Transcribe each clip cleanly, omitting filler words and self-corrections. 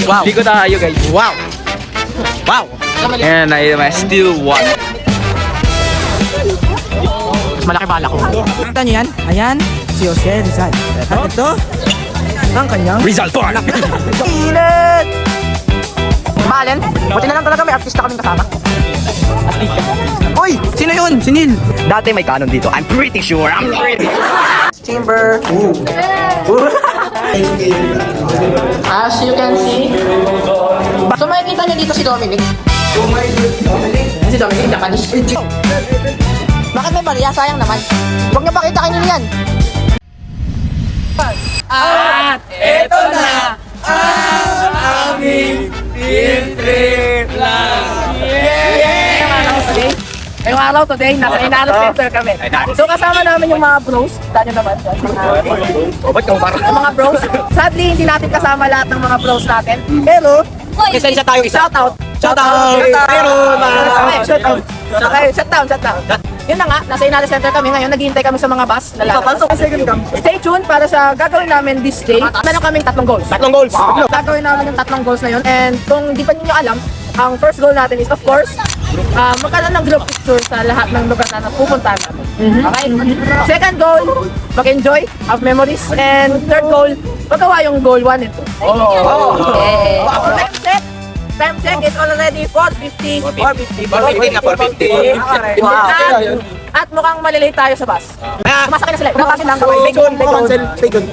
Wow. Ligo tayo guys. Wow. Wow. And I still want. Mas malaki bala ko. Kita niyo yan? Ayan, si Jose Rizal. At ito, ang kanyang Rizal Park. Init! Malen, buti na lang talaga may artista kaming kasama. Uy! Sino yun? Sinil! Dati may canon dito. I'm pretty sure. I'm pretty. Chamber. As you can see. So makikita niyo dito si Dominic. Si Dominic, Japanese. Bakit may barya? Sayang naman. Huwag niyo pakita kayo yan. At eto na ang aming field trip lang. Ngayong araw today, nasa Inano Center kami. So kasama namin yung mga bros. Tanyo naman. Yung mga bros. Sadly, hindi natin kasama lahat ng mga bros natin. Pero, Isa-isa tayo isa. shoutout. Shoutout! Pero, Shoutout. Okay, shutdown. Yun na nga, nasa Inano Center kami ngayon. Naghihintay kami sa mga bus na lalabas. Stay tuned para sa gagawin namin this day. Meron kaming 3 goals. 3 goals. Gagawin namin yung 3 goals na yun. And kung di pa ninyo alam, ang first goal natin is of course, magkaroon ng group picture sa lahat ng lugar na pupuntahan namin. Okay? Second goal, mag-enjoy, have memories. And third goal, magawa yung goal 1 and 2. Time check is already 4:50. 450 At mukhang malilate tayo sa bus. Sumasakay na sila. Kumakasin lang. Stay tuned.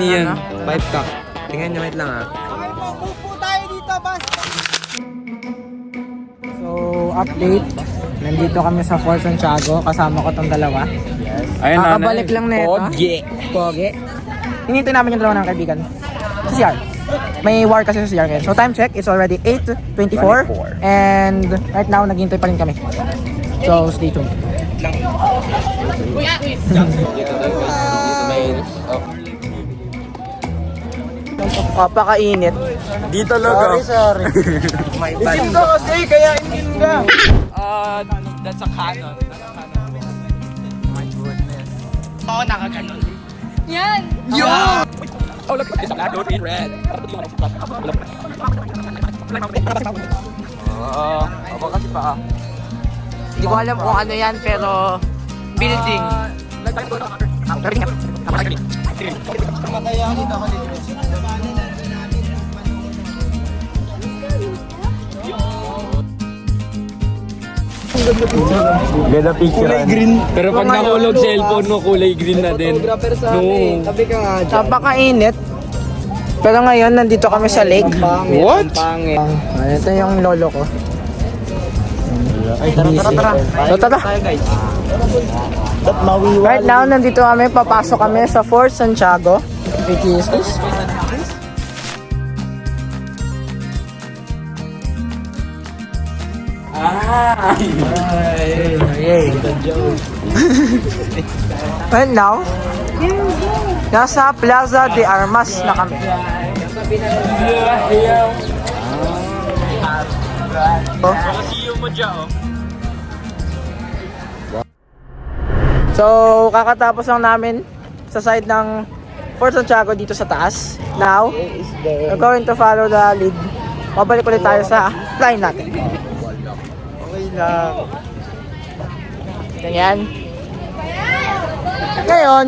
Yan. 5 cup. Tingnan nyo, wait lang ha. So, update. Nandito kami sa Fort Santiago. Kasama ko tong dalawa. Ayun Kakabalik lang na ito. Pogi. Hinintay namin yung dalawa ng kaibigan. Si CR. May war kasi sa CR ngayon. So, time check. It's already 8:24. And right now, naghihintay pa rin kami. So, stay tuned. Kapakainit. Di talaga. Sorry. May isin ka kasi, kaya isin ka. That's a canon. My goodness. Oo, nakaganon. Yan! Yo! Oh, look, it's a black door in red. Aba kasi pa. Hindi ko alam kung ano yan, pero building. Ganda picture. Kulay green. Pero pag nahulog cellphone mo, kulay green na din. No. Napakainit. Pero ngayon, nandito kami sa lake. What? Ito yung lolo ko. Tara. So, tara. Right now, nandito kami. Papasok kami sa Fort Santiago. Which is this. Right now, nasa Plaza de Armas na kami. So, kakatapos lang namin sa side ng Fort Santiago dito sa taas. Now, we're going to follow the lead. Mabalik ulit tayo sa line natin. Okay lang. Ganyan. Ngayon,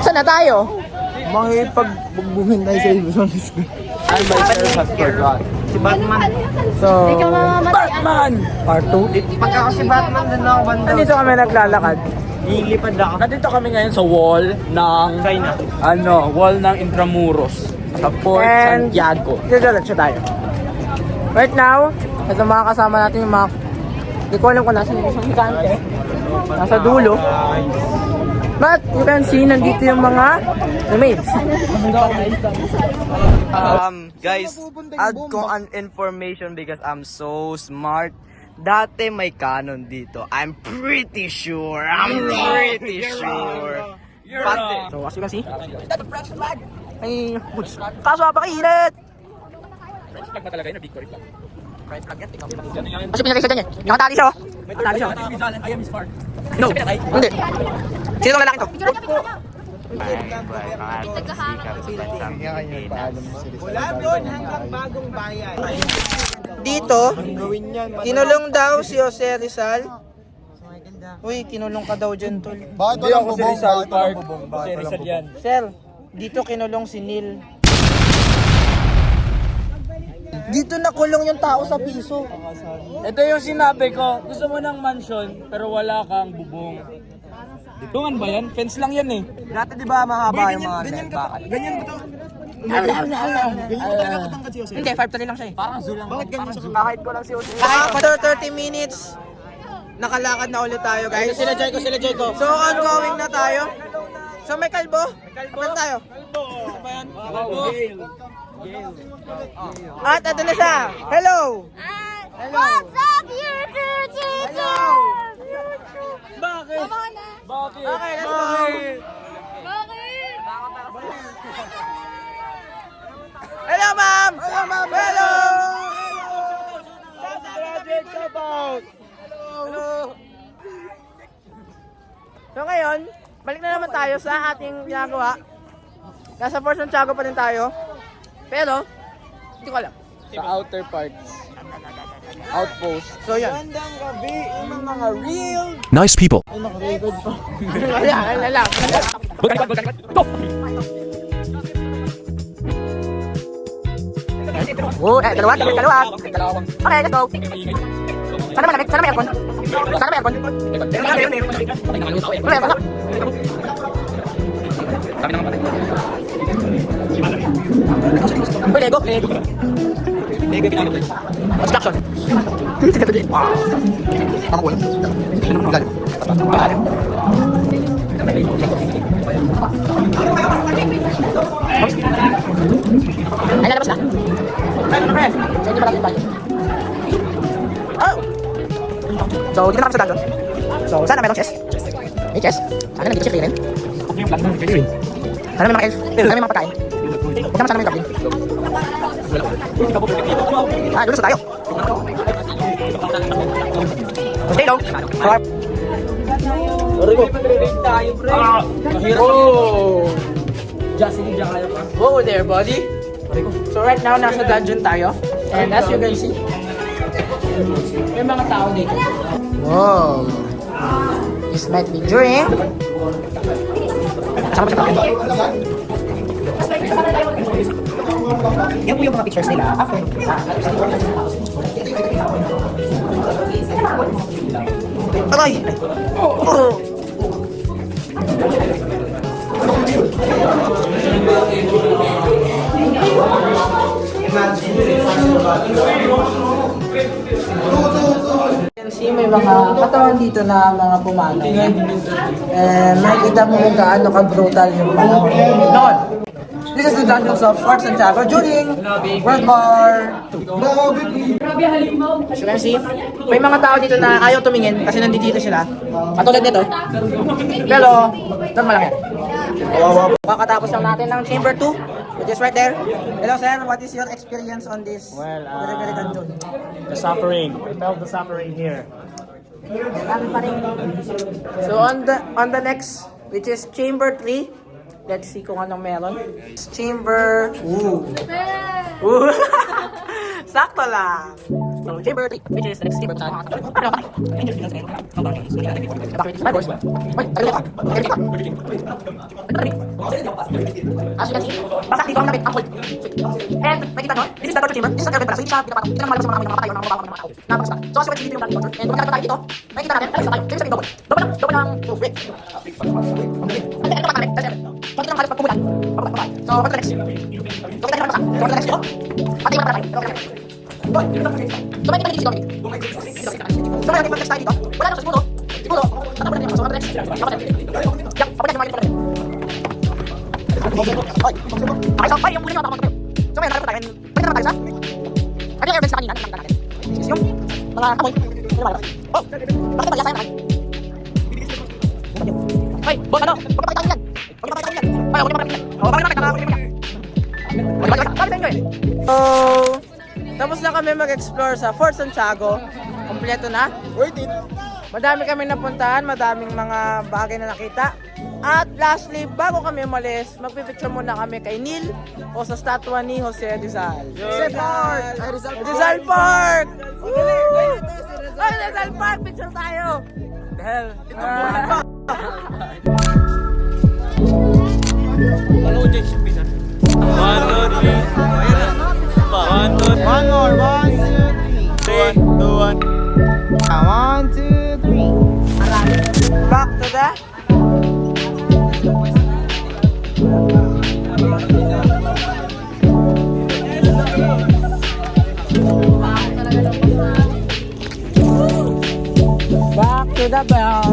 saan na tayo? Makipagbugbugin tayo sa ibang school. I myself has forgot. Si Batman. So, Batman! part 2. Pagka ako si Batman, dun ako banda. Nandito kami naglalakad. Lilipad ako. Nandito kami ngayon sa wall ng China. Wall ng Intramuros sa Fort And Santiago. diretso tayo. Right now, ito mga kasama natin yung mga, hindi ko alam kung nasa yung isang higante. Nasa dulo. But you can see, nandito yung mga roommates. Guys, add ko an information because I'm so smart. Dati may canon dito. I'm pretty sure. Pati, So as you can see, ay, kaso napakainit! French flag ba talaga yun? Victory flag. French flag yan, tingnan mo. Kasi pinakisa dyan eh. Nakatali siya oh. Nakatali siya oh. I am his part. No, hindi. Sino tong lalaki to? Dito, kinulong daw si Jose Rizal. Uy, kinulong ka daw dyan, tol. Bakit walang bubong? Bakit walang bubong? Kasi Rizal yan. Sir, dito kinulong si Neil. Dito nakulong yung tao sa piso. Ito yung sinabi ko. Gusto mo ng mansion pero wala kang bubong. Dungan ba yan? Fence lang yan eh. Dati di ba mahaba yung mga net? Bakit? Ganyan ba ito? Hindi, 5'3" lang siya eh. Parang zoo lang. Bakit ganyan siya? Kahit ko lang si Jose. After 30 minutes, nakalakad na ulit tayo, guys. Sila Jayco. So, ongoing na tayo. So, may kalbo? Kalbo tayo. At ito na siya. Hello! What's up, YouTube teacher? Bakit? Come on na. Bakit? Okay, let's go. Bakit? Hello, ma'am! Hello, ma'am! Hello! So ngayon, balik na naman tayo sa ating ginagawa. Nasa Fort Santiago pa din tayo. Pero, hindi ko alam. Sa outer parts. Outpost. So yun. Nice people. Wala lang. Oh, dalawa. Okay, let's go. Sana may aircon. Sana may aircon. Wala aircon. Uy, Lego. Construction. Ay, lalabas na. So, hindi pa natin tayo. Oh! So, dito na kami sa dungeon. So, sana mayroong chest. May chest. Sana nandito si Clearen. Sana may mga elf. Sana may mga pagkain. Huwag naman sana may goblin. Ah, dulo sa tayo. So, stay low. Oh! Whoa there, buddy. So right now, nasa dungeon tayo. And as you can see, may mga tao dito. Wow! This might be drink. Saan ba siya? Yan po yung mga pictures nila. After. Aray! Oh! You can see may mga katawan dito na mga pumanaw. And makikita mo kung gaano ka-brutal yung mga noon. This is the dungeons of Fort Santiago during World War II. As you can see, may mga tao dito na ayaw tumingin kasi nandito sila. Katulad nito. Pero, normal lang yan. Kakatapos lang natin ng Chamber 2, which is right there. Hello sir, what is your experience on this very dungeon? The suffering. I felt the suffering here. So on the next, which is Chamber 3, let's see kung anong meron. Chamber... Ooh! Sakto lang! So, Chamber 3, which is the next chamber. As you can see, basak dito ang napit ang hold. And, makikita nyo, this is the torture chamber. This is the torture chamber. So, hindi siya pinapatong. Hindi naman malabas yung mga patay o mga bawang mga tao. Napakasita. So, as you can see, dito yung dating torture. And, kung nakakita tayo dito, makikita natin, alis na tayo. Ibig sabihin double. Double lang move. Wait. Ito pa kami. Pagkita ng halos pagpumulan. So, on to the next. So, kita naman basa. So, on to the next dito. Pati yung mga patay. So, makikita dito si Dominic. So, ngayon, pag-next tayo dito. Wala na sa siguro. Siguro, tatapunan niya. So, on to the next. Yup, papunan yung mga okay, so, yung uling yung tapos kayo. So, ngayon, tayo. Pwede naman tayo sa ano yung airbag sa kanina, nakita natin. Yung mga amoy. Oh, bakit ba lasa yung amoy? Hey, boss, ano? Huwag ka pakita yan. Huwag ka pakita yan. So, tapos na kami mag-explore sa Fort Santiago. Kompleto na. Worth it. Madami kami napuntahan, madaming mga bagay na nakita. At lastly, bago kami umalis, magpipicture muna kami kay Neil o sa statwa ni Jose Rizal. Rizal Park! Ay, Rizal Park! Ay, Rizal Park! Picture tayo! Hell, One more, 1, 2, 3. 2, 1. 1, 2, 3. Back to the... Back to the bell.